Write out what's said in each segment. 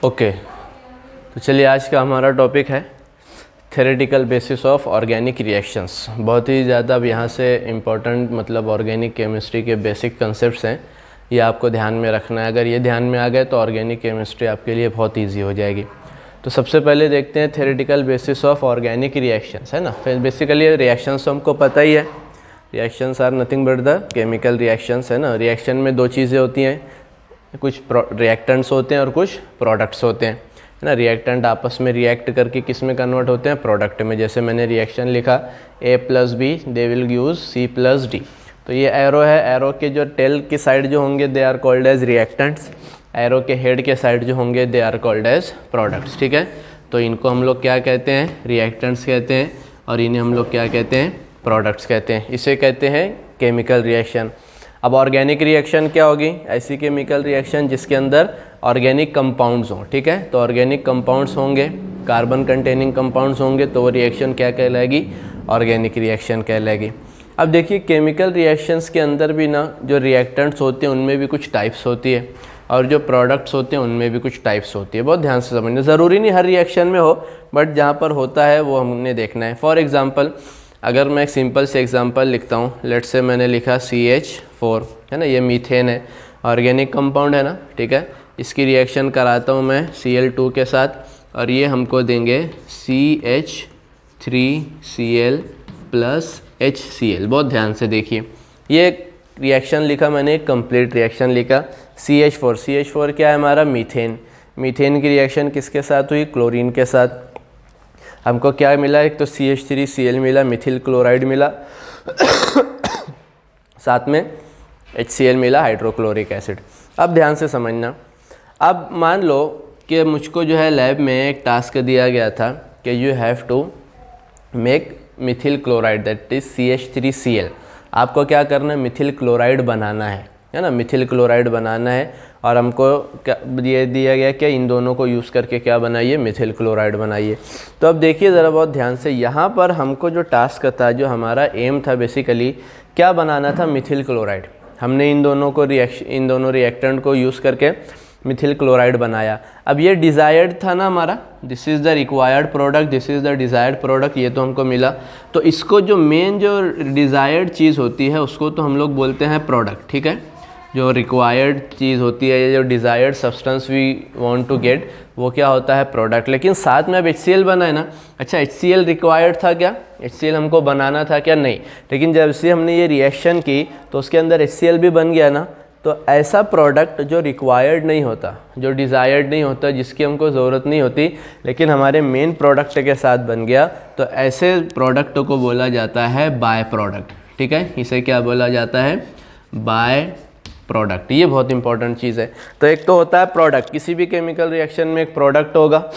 Okay, तो चलिए आज का हमारा टॉपिक है theoretical basis of organic reactions. बहुत ही ज़्यादा अब यहाँ से इम्पोर्टेंट मतलब ऑर्गेनिक केमिस्ट्री के बेसिक कंसेप्ट्स हैं, ये आपको ध्यान में रखना है। अगर ये ध्यान में आ गए तो ऑर्गेनिक केमिस्ट्री आपके लिए बहुत ईजी हो जाएगी। तो सबसे पहले देखते हैं theoretical basis of organic reactions, है ना। फिर बेसिकली रिएक्शंस तो हमको पता ही है, reactions are nothing but the chemical reactions, है ना। रिएक्शन में दो चीज़ें होती हैं, कुछ रिएक्टेंट्स होते हैं और कुछ प्रोडक्ट्स होते हैं, है ना। रिएक्टेंट आपस में रिएक्ट करके किस में कन्वर्ट होते हैं, प्रोडक्ट में। जैसे मैंने रिएक्शन लिखा A+B they will use C+D, तो ये एरो है, एरो के जो टेल की साइड जो होंगे they are called as reactants, arrow के हेड के साइड जो होंगे they are called as products, ठीक है। तो इनको हम लोग क्या कहते हैं, रिएक्टेंट्स कहते हैं, और इन्हें हम लोग क्या कहते हैं, प्रोडक्ट्स कहते हैं। इसे कहते हैं केमिकल रिएक्शन। अब ऑर्गेनिक रिएक्शन क्या होगी, ऐसी केमिकल रिएक्शन जिसके अंदर ऑर्गेनिक कंपाउंड्स हों, ठीक है। तो ऑर्गेनिक कंपाउंड्स होंगे, कार्बन कंटेनिंग कंपाउंड्स होंगे, तो वो रिएक्शन क्या कहलाएगी, ऑर्गेनिक रिएक्शन कहलाएगी। अब देखिए केमिकल रिएक्शंस के अंदर भी ना जो रिएक्टेंट्स होते हैं उनमें भी कुछ टाइप्स होती है, और जो प्रोडक्ट्स होते हैं उनमें भी कुछ टाइप्स होती है। बहुत ध्यान से समझना, ज़रूरी नहीं हर रिएक्शन में हो, बट जहाँ पर होता है वो हमने देखना है। फॉर एग्जांपल अगर मैं एक सिंपल से एग्जांपल लिखता हूँ, लेट्स से मैंने लिखा CH4, है ना, ये मीथेन है, ऑर्गेनिक कंपाउंड है ना, ठीक है। इसकी रिएक्शन कराता हूँ मैं Cl2 के साथ, और ये हमको देंगे CH3Cl प्लस HCl। बहुत ध्यान से देखिए, ये रिएक्शन लिखा मैंने, एक कंप्लीट रिएक्शन लिखा। CH4 क्या है हमारा, मीथेन। मीथेन की रिएक्शन किसके साथ हुई, क्लोरीन के साथ। हमको क्या मिला, एक तो CH3Cl मिला, मिथिल क्लोराइड मिला, साथ में HCl मिला, हाइड्रोक्लोरिक एसिड। अब ध्यान से समझना, अब मान लो कि मुझको जो है लैब में एक टास्क दिया गया था कि you have to make methyl chloride that is CH3Cl। आपको क्या करना है, मिथिल क्लोराइड बनाना है ना, मिथिल क्लोराइड बनाना है। और हमको ये दिया गया कि इन दोनों को यूज़ करके क्या बनाइए, मिथिल क्लोराइड बनाइए। तो अब देखिए ज़रा बहुत ध्यान से, यहाँ पर हमको जो टास्क था, जो हमारा एम था, बेसिकली क्या बनाना था, मिथिल क्लोराइड। हमने इन दोनों रिएक्टेंट को यूज़ करके मिथिल क्लोराइड बनाया। अब ये डिज़ायर्ड था ना हमारा, this is the required product, this is the desired product, ये तो हमको मिला। तो इसको जो मेन जो डिज़ायर्ड चीज़ होती है उसको तो हम लोग बोलते हैं प्रोडक्ट, ठीक है। जो रिक्वायर्ड चीज़ होती है, जो desired substance we want to get, वो क्या होता है, प्रोडक्ट। लेकिन साथ में अब HCl बना है ना, अच्छा HCl रिक्वायर्ड था क्या, HCl हमको बनाना था क्या, नहीं। लेकिन जब से हमने ये रिएक्शन की तो उसके अंदर HCl भी बन गया ना। तो ऐसा प्रोडक्ट जो रिक्वायर्ड नहीं होता, जो डिज़ायर्ड नहीं होता, जिसकी हमको ज़रूरत नहीं होती, लेकिन हमारे मेन प्रोडक्ट के साथ बन गया, तो ऐसे प्रोडक्ट को बोला जाता है बाय प्रोडक्ट, ठीक है। इसे क्या बोला जाता है, बाय प्रोडक्ट। ये बहुत इंपॉर्टेंट चीज़ है। तो एक तो होता है प्रोडक्ट, किसी भी केमिकल रिएक्शन में एक प्रोडक्ट होगा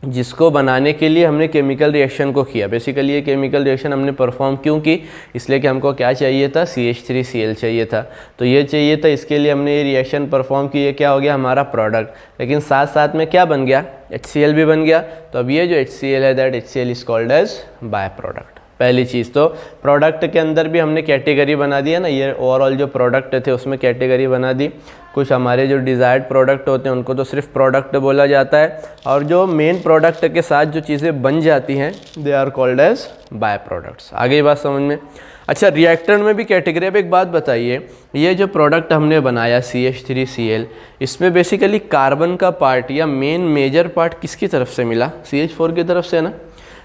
जिसको बनाने के लिए हमने केमिकल रिएक्शन को किया। बेसिकली ये केमिकल रिएक्शन हमने परफॉर्म क्यों की, इसलिए कि हमको क्या चाहिए था, CH3Cl चाहिए था। तो ये चाहिए था, इसके लिए हमने ये रिएक्शन परफॉर्म की, ये क्या हो गया, हमारा प्रोडक्ट। लेकिन साथ साथ में क्या बन गया, HCl भी बन गया। तो अब ये जो HCl है, that HCl is called as by product. पहली चीज़ तो प्रोडक्ट के अंदर भी हमने कैटेगरी बना दिया ना, ये ओवरऑल जो प्रोडक्ट थे उसमें कैटेगरी बना दी। कुछ हमारे जो डिज़ायर्ड प्रोडक्ट होते हैं उनको तो सिर्फ प्रोडक्ट बोला जाता है, और जो मेन प्रोडक्ट के साथ जो चीज़ें बन जाती हैं they are called as by products. आगे ये बात समझ में। अच्छा, रिएक्टेंट में भी कैटेगरी। अब एक बात बताइए, ये जो प्रोडक्ट हमने बनाया CH3Cl, इसमें बेसिकली कार्बन का पार्ट या मेन मेजर पार्ट किसकी तरफ से मिला, CH4 की तरफ से ना।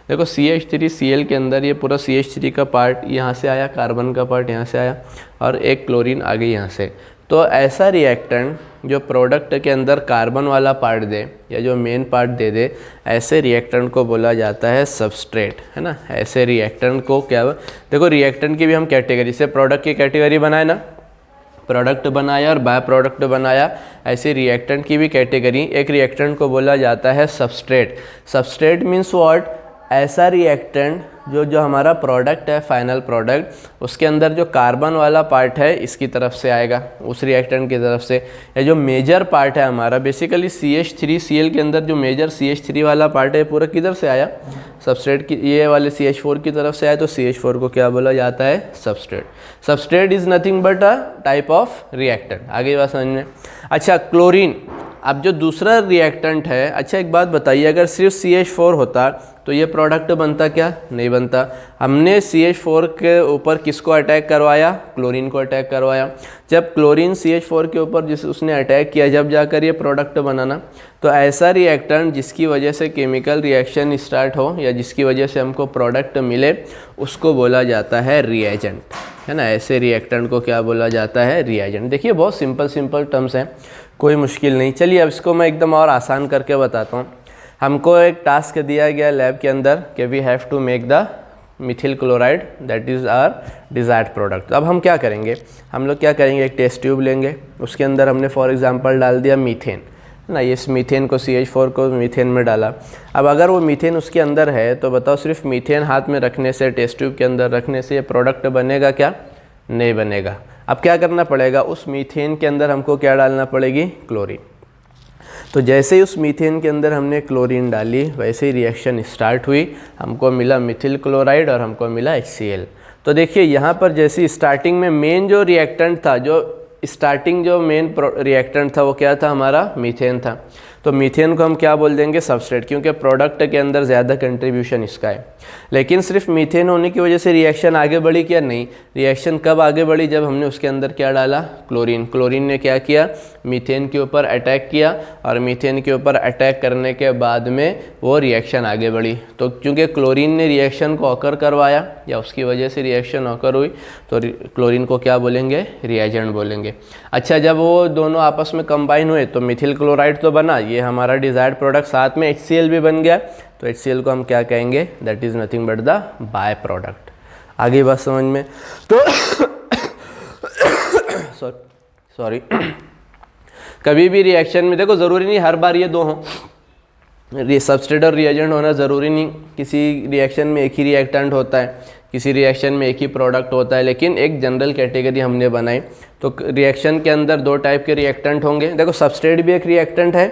देखो CH3Cl के अंदर ये पूरा CH3 का पार्ट यहाँ से आया, कार्बन का पार्ट यहाँ से आया, और एक क्लोरीन आ गई यहाँ से। तो ऐसा रिएक्टेंट जो प्रोडक्ट के अंदर कार्बन वाला पार्ट दे या जो मेन पार्ट दे दे, ऐसे रिएक्टेंट को बोला जाता है सबस्ट्रेट, है ना। ऐसे रिएक्टेंट को क्या, देखो रिएक्टेंट की भी हम कैटेगरी से प्रोडक्ट की कैटेगरी बनाए ना, प्रोडक्ट बनाया और बाय प्रोडक्ट बनाया। ऐसे रिएक्टेंट की भी कैटेगरी, एक रिएक्टेंट को बोला जाता है सबस्ट्रेट। सबस्ट्रेट मीन्स व्हाट, ऐसा रिएक्टेंट जो हमारा प्रोडक्ट है, फाइनल प्रोडक्ट, उसके अंदर जो कार्बन वाला पार्ट है इसकी तरफ से आएगा, उस रिएक्टेंट की तरफ से। या जो मेजर पार्ट है हमारा, बेसिकली CH3Cl के अंदर जो मेजर CH3 वाला पार्ट है पूरा किधर से आया, सबस्ट्रेट की, ये वाले CH4 की तरफ से आया। तो CH4 को क्या बोला जाता है, substrate. Substrate is nothing but a type of reactant. आगे बात समझ में। अच्छा, क्लोरीन। अब जो दूसरा रिएक्टेंट है, अच्छा एक बात बताइए, अगर सिर्फ CH4 होता तो ये प्रोडक्ट बनता क्या? नहीं बनता। हमने CH4 के ऊपर किसको अटैक करवाया? क्लोरीन को अटैक करवाया। जब क्लोरीन CH4 के ऊपर जिस उसने अटैक किया, जब जाकर ये प्रोडक्ट बनाना, तो ऐसा रिएक्टेंट जिसकी वजह से केमिकल रिएक्शन स्टार्ट हो या जिसकी वजह से हमको प्रोडक्ट मिले, उसको बोला जाता है रिएजेंट, है ना। ऐसे रिएक्टेंट को क्या बोला जाता है? रिएजेंट। देखिए बहुत सिंपल टर्म्स हैं, कोई मुश्किल नहीं। चलिए अब इसको मैं एकदम और आसान करके बताता हूँ। हमको एक टास्क दिया गया लैब के अंदर कि we have to make the methyl chloride, that is our desired product. अब हम क्या करेंगे, हम लोग क्या करेंगे, एक टेस्ट ट्यूब लेंगे, उसके अंदर हमने फॉर एग्जांपल डाल दिया मीथेन ना, इस मीथेन को CH4 को मीथेन में डाला। अब अगर वो मीथेन उसके अंदर है तो बताओ सिर्फ मीथेन हाथ में रखने से, टेस्ट ट्यूब के अंदर रखने से ये प्रोडक्ट बनेगा क्या? नहीं बनेगा। अब क्या करना पड़ेगा, उस मीथेन के अंदर हमको क्या डालना पड़ेगी? क्लोरीन। तो जैसे ही उस मीथेन के अंदर हमने क्लोरीन डाली, वैसे ही रिएक्शन स्टार्ट हुई, हमको मिला मिथिल क्लोराइड और हमको मिला HCl। तो देखिए यहाँ पर जैसे स्टार्टिंग में मेन जो रिएक्टेंट था, जो स्टार्टिंग जो मेन रिएक्टेंट था वो क्या था? हमारा मीथेन था। तो मीथेन को हम क्या बोल देंगे? सबस्ट्रेट, क्योंकि प्रोडक्ट के अंदर ज़्यादा कंट्रीब्यूशन इसका है। लेकिन सिर्फ मीथेन होने की वजह से रिएक्शन आगे बढ़ी क्या? नहीं। रिएक्शन कब आगे बढ़ी? जब हमने उसके अंदर क्या डाला? क्लोरीन। क्लोरीन ने क्या किया? मीथेन के ऊपर अटैक किया, और मीथेन के ऊपर अटैक करने के बाद में वो रिएक्शन आगे बढ़ी। तो क्योंकि क्लोरीन ने रिएक्शन को ऑकर करवाया या उसकी वजह से रिएक्शन ऑकर हुई, तो क्लोरीन को क्या बोलेंगे? रिएजेंट बोलेंगे। अच्छा, जब वो दोनों आपस में कंबाइन हुए तो मिथिल क्लोराइड तो बना, ये हमारा डिज़ायर्ड प्रोडक्ट, साथ में HCl भी बन गया। तो HCl को हम क्या कहेंगे? That is nothing but the by product. आगे बात समझ में? तो सॉरी कभी भी रिएक्शन में देखो, ज़रूरी नहीं हर बार ये दो हों, सबस्ट्रेट और रिएजेंट होना ज़रूरी नहीं। किसी रिएक्शन में एक ही रिएक्टेंट होता है, किसी रिएक्शन में एक ही प्रोडक्ट होता है, लेकिन एक जनरल कैटेगरी हमने बनाई। तो रिएक्शन के अंदर दो टाइप के रिएक्टेंट होंगे। देखो सबस्ट्रेट भी एक रिएक्टेंट है,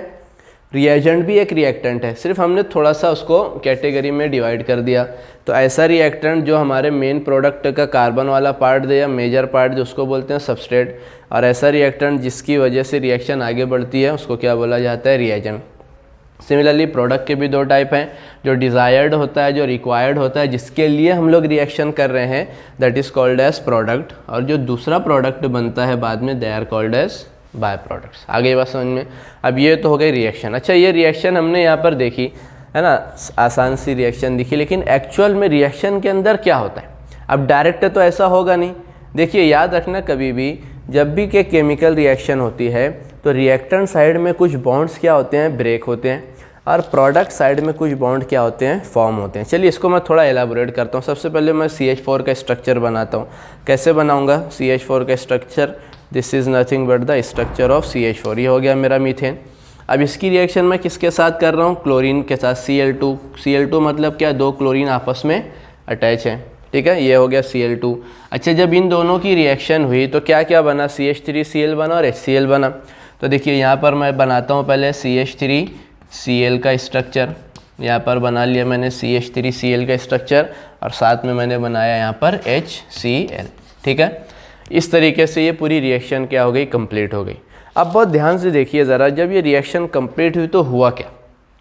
रिएजेंट भी एक रिएक्टेंट है, सिर्फ हमने थोड़ा सा उसको कैटेगरी में डिवाइड कर दिया। तो ऐसा रिएक्टेंट जो हमारे मेन प्रोडक्ट का कार्बन वाला पार्ट दे या मेजर पार्ट, जो उसको बोलते हैं सबस्ट्रेट, और ऐसा रिएक्टेंट जिसकी वजह से रिएक्शन आगे बढ़ती है, उसको क्या बोला जाता है? रिएजेंट। सिमिलरली प्रोडक्ट के भी दो टाइप हैं, जो डिज़ायर्ड होता है, जो रिक्वायर्ड होता है, जिसके लिए हम लोग रिएक्शन कर रहे हैं, that is called as product, और जो दूसरा प्रोडक्ट बनता है बाद में, they are called as by products. आगे बात समझ में? अब ये तो हो गई रिएक्शन। अच्छा, ये रिएक्शन हमने यहाँ पर देखी है ना, आसान सी रिएक्शन दिखी, लेकिन एक्चुअल में रिएक्शन के अंदर क्या होता है? अब डायरेक्ट तो ऐसा होगा नहीं। देखिए याद रखना, कभी भी जब भी के केमिकल रिएक्शन होती है तो रिएक्टेंट साइड में कुछ बॉन्ड्स क्या होते हैं? ब्रेक होते हैं, और प्रोडक्ट साइड में कुछ बॉन्ड क्या होते हैं? फॉर्म होते हैं। चलिए इसको मैं थोड़ा एलाबोरेट करता हूँ। सबसे पहले मैं CH4 का स्ट्रक्चर बनाता हूँ। कैसे बनाऊँगा CH4 का structure? This is nothing but the structure of CH4। ये हो गया मेरा मीथेन। अब इसकी रिएक्शन मैं किसके साथ कर रहा हूँ? क्लोरीन के साथ, Cl2। Cl2 मतलब क्या? दो क्लोरीन आपस में अटैच है, ठीक है। ये हो गया Cl2। अच्छा, जब इन दोनों की रिएक्शन हुई तो क्या क्या बना? CH3Cl बना और HCl बना। तो देखिए यहाँ पर मैं बनाता हूँ पहले CH3Cl का स्ट्रक्चर। यहाँ पर बना लिया मैंने CH3Cl का स्ट्रक्चर, और साथ में मैंने बनाया यहाँ पर HCl, ठीक है। इस तरीके से ये पूरी रिएक्शन क्या हो गई? कंप्लीट हो गई। अब बहुत ध्यान से देखिए ज़रा, जब ये रिएक्शन कंप्लीट हुई तो हुआ क्या?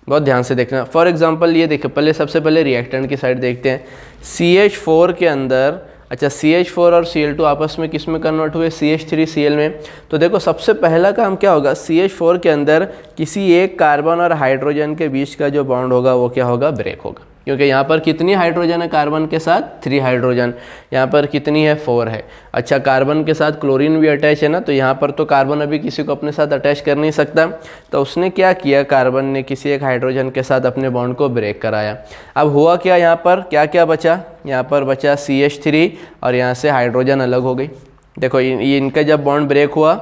बहुत ध्यान से देखना। फॉर एग्जांपल ये देखिए, पहले सबसे पहले रिएक्टेंट की साइड देखते हैं। CH4 के अंदर, अच्छा CH4 और Cl2 आपस में किस में कन्वर्ट हुए? CH3Cl में। तो देखो सबसे पहला काम क्या होगा? CH4 के अंदर किसी एक कार्बन और हाइड्रोजन के बीच का जो बॉन्ड होगा वो क्या होगा? ब्रेक होगा, क्योंकि यहाँ पर कितनी हाइड्रोजन है कार्बन के साथ? 3 हाइड्रोजन। यहाँ पर कितनी है? 4 है। अच्छा, कार्बन के साथ क्लोरीन भी अटैच है ना, तो यहाँ पर तो कार्बन अभी किसी को अपने साथ अटैच कर नहीं सकता, तो उसने क्या किया? कार्बन ने किसी एक हाइड्रोजन के साथ अपने बॉन्ड को ब्रेक कराया। अब हुआ क्या? यहाँ पर क्या क्या बचा? यहाँ पर बचा CH3, और यहाँ से हाइड्रोजन अलग हो गई। देखो इनका जब बॉन्ड ब्रेक हुआ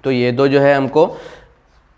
तो ये दो जो है हमको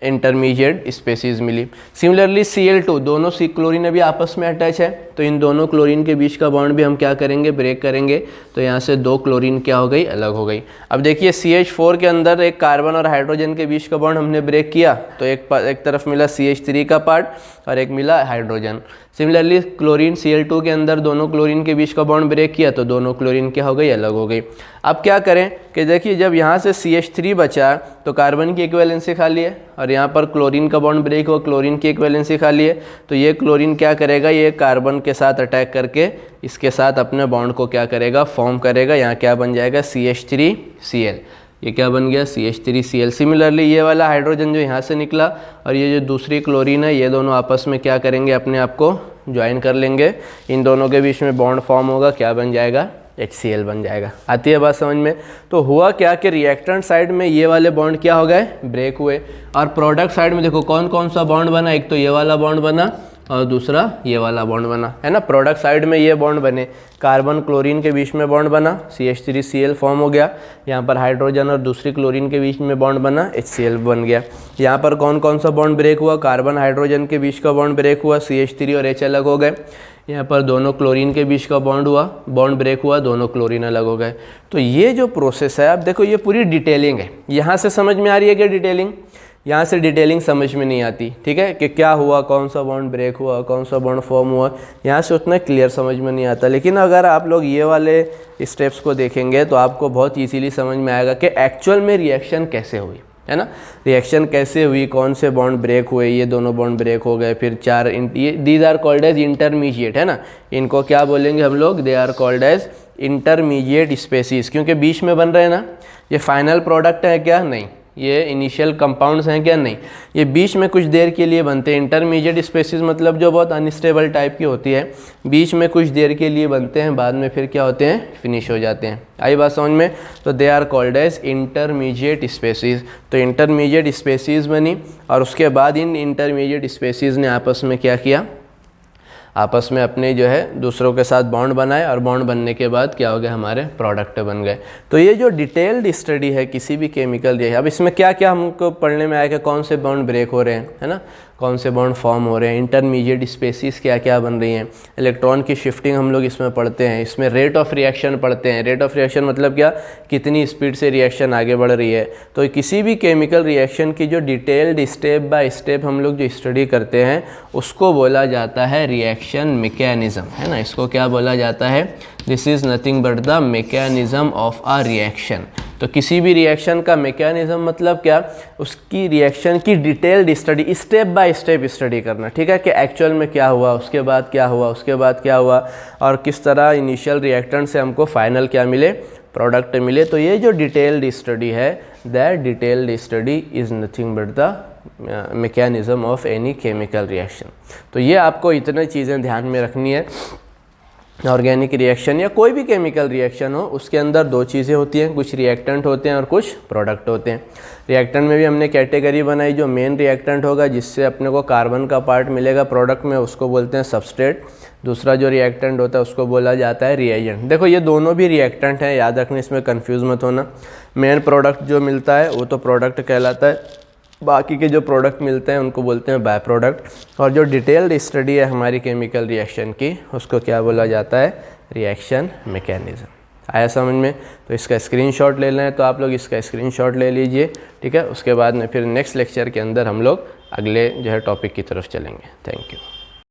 इंटरमीडिएट स्पेसीज मिली। सिमिलरली Cl2, दोनों क्लोरीन अभी आपस में अटैच है, तो तो इन दोनों क्लोरीन के बीच का बॉन्ड भी हम क्या करेंगे, ब्रेक करेंगे। तो यहाँ से 2 क्लोरीन क्या हो गई, अलग हो गई। अब देखिए CH4 के अंदर एक कार्बन और हाइड्रोजन के बीच का बॉन्ड हमने ब्रेक किया, तो एक तरफ मिला CH3 का पार्ट और एक मिला हाइड्रोजन। सिमिलरली क्लोरीन Cl2 के अंदर दोनों क्लोरीन के बीच का बॉन्ड ब्रेक किया, तो दोनों क्लोरीन क्या हो गई, अलग हो गई। अब क्या करें कि देखिए जब यहाँ से CH3 बचा तो कार्बन की इक्विवेलेंसी खाली है, और यहाँ पर क्लोरीन का बॉन्ड ब्रेक हुआ, क्लोरीन की इक्विवेलेंसी खाली है। तो ये क्लोरीन क्या करेगा, ये कार्बन के साथ अटैक करके इसके साथ अपने बॉन्ड को क्या करेगा, फॉर्म करेगा। यहाँ क्या बन जाएगा, CH3Cl। ये क्या बन गया, CH3Cl। सिमिलरली ये वाला हाइड्रोजन जो यहाँ से निकला और ये जो दूसरी क्लोरीन है, ये दोनों आपस में क्या करेंगे, अपने आप को ज्वाइन कर लेंगे। इन दोनों के बीच में बॉन्ड फॉर्म होगा, क्या बन जाएगा, HCl बन जाएगा। आती है बात समझ में। तो हुआ क्या कि रिएक्टेंट साइड में ये वाले बॉन्ड क्या हो गए, ब्रेक हुए, और प्रोडक्ट साइड में देखो कौन कौन सा बॉन्ड बना, एक तो ये वाला बॉन्ड बना और दूसरा ये वाला बॉन्ड बना, है ना। प्रोडक्ट साइड में ये बॉन्ड बने, कार्बन क्लोरीन के बीच में बॉन्ड बना, CH3Cl फॉर्म हो गया। यहाँ पर हाइड्रोजन और दूसरी क्लोरीन के बीच में बॉन्ड बना, HCl बन गया। यहाँ पर कौन कौन सा बॉन्ड ब्रेक हुआ, कार्बन हाइड्रोजन के बीच का बॉन्ड ब्रेक हुआ, CH3 और H अलग हो गए। यहाँ पर दोनों क्लोरीन के बीच का बॉन्ड ब्रेक हुआ, दोनों क्लोरीन अलग हो गए। तो ये जो प्रोसेस है, आप देखो ये पूरी डिटेलिंग है। यहाँ से समझ में आ रही है क्या डिटेलिंग, यहाँ से डिटेलिंग समझ में नहीं आती, ठीक है, कि क्या हुआ, कौन सा बॉन्ड ब्रेक हुआ, कौन सा बॉन्ड फॉर्म हुआ, यहाँ से उतना क्लियर समझ में नहीं आता। लेकिन अगर आप लोग ये वाले स्टेप्स को देखेंगे तो आपको बहुत ईजीली समझ में आएगा कि एक्चुअल में रिएक्शन कैसे हुई, है ना। रिएक्शन कैसे हुई, कौन से बॉन्ड ब्रेक हुए, ये दोनों बॉन्ड ब्रेक हो गए, फिर ये these are called as intermediate, है ना। इनको क्या बोलेंगे हम लोग, they are called as intermediate species, क्योंकि बीच में बन रहे हैं ना। ये फाइनल प्रोडक्ट है क्या, नहीं। ये इनिशियल कंपाउंड्स हैं क्या, नहीं। ये बीच में कुछ देर के लिए बनते हैं। इंटरमीडिएट स्पेसीज मतलब जो बहुत अनस्टेबल टाइप की होती है, बीच में कुछ देर के लिए बनते हैं, बाद में फिर क्या होते हैं, फिनिश हो जाते हैं। आई बात समझ में। तो they are called as intermediate species. तो इंटरमीडिएट स्पेसीज बनी, और उसके बाद इन इंटरमीडिएट स्पेसीज ने आपस में क्या किया, आपस में अपने जो है दूसरों के साथ बॉन्ड बनाए, और बॉन्ड बनने के बाद क्या हो गया, हमारे प्रोडक्ट बन गए। तो ये जो डिटेल्ड स्टडी है किसी भी केमिकल रिएक्शन, अब इसमें क्या क्या हमको पढ़ने में आएगा, कौन से बॉन्ड ब्रेक हो रहे हैं, है ना, कौन से बॉन्ड फॉर्म हो रहे हैं, इंटरमीडिएट स्पेसीज क्या क्या बन रही हैं, इलेक्ट्रॉन की शिफ्टिंग हम लोग इसमें पढ़ते हैं, इसमें रेट ऑफ रिएक्शन पढ़ते हैं। रेट ऑफ रिएक्शन मतलब क्या, कितनी स्पीड से रिएक्शन आगे बढ़ रही है। तो किसी भी केमिकल रिएक्शन की जो डिटेल्ड स्टेप बाय स्टेप हम लोग जो स्टडी करते हैं, उसको बोला जाता है रिएक्शन मैकेनिज्म, है ना। इसको क्या बोला जाता है, this is nothing but the mechanism of a reaction. तो किसी भी रिएक्शन का मैकेनिज्म मतलब क्या, उसकी रिएक्शन की detailed study, step by step study करना, ठीक है, कि एक्चुअल में क्या हुआ, उसके बाद क्या हुआ, उसके बाद क्या हुआ, और किस तरह इनिशियल रिएक्टेंट से हमको फाइनल क्या मिले, प्रोडक्ट मिले। तो ये जो डिटेल्ड स्टडी है, that detailed study is nothing but the mechanism of any chemical reaction. तो ये आपको इतनी चीज़ें ध्यान में रखनी है। ऑर्गेनिक रिएक्शन या कोई भी केमिकल रिएक्शन हो, उसके अंदर दो चीज़ें होती हैं, कुछ रिएक्टेंट होते हैं और कुछ प्रोडक्ट होते हैं। रिएक्टेंट में भी हमने कैटेगरी बनाई, जो मेन रिएक्टेंट होगा जिससे अपने को कार्बन का पार्ट मिलेगा प्रोडक्ट में, उसको बोलते हैं सबस्ट्रेट। दूसरा जो रिएक्टेंट होता है उसको बोला जाता है रिएजेंट। देखो ये दोनों भी रिएक्टेंट हैं, याद रखना, इसमें कन्फ्यूज़ मत होना। मेन प्रोडक्ट जो मिलता है वो तो प्रोडक्ट कहलाता है, बाकी के जो प्रोडक्ट मिलते हैं उनको बोलते हैं बाय प्रोडक्ट। और जो डिटेल्ड स्टडी है हमारी केमिकल रिएक्शन की, उसको क्या बोला जाता है, रिएक्शन मैकेनिज्म। आया समझ में। तो इसका स्क्रीनशॉट ले लें, तो आप लोग इसका स्क्रीनशॉट ले लीजिए, ठीक है। उसके बाद में फिर नेक्स्ट लेक्चर के अंदर हम लोग अगले जो है टॉपिक की तरफ चलेंगे। Thank you.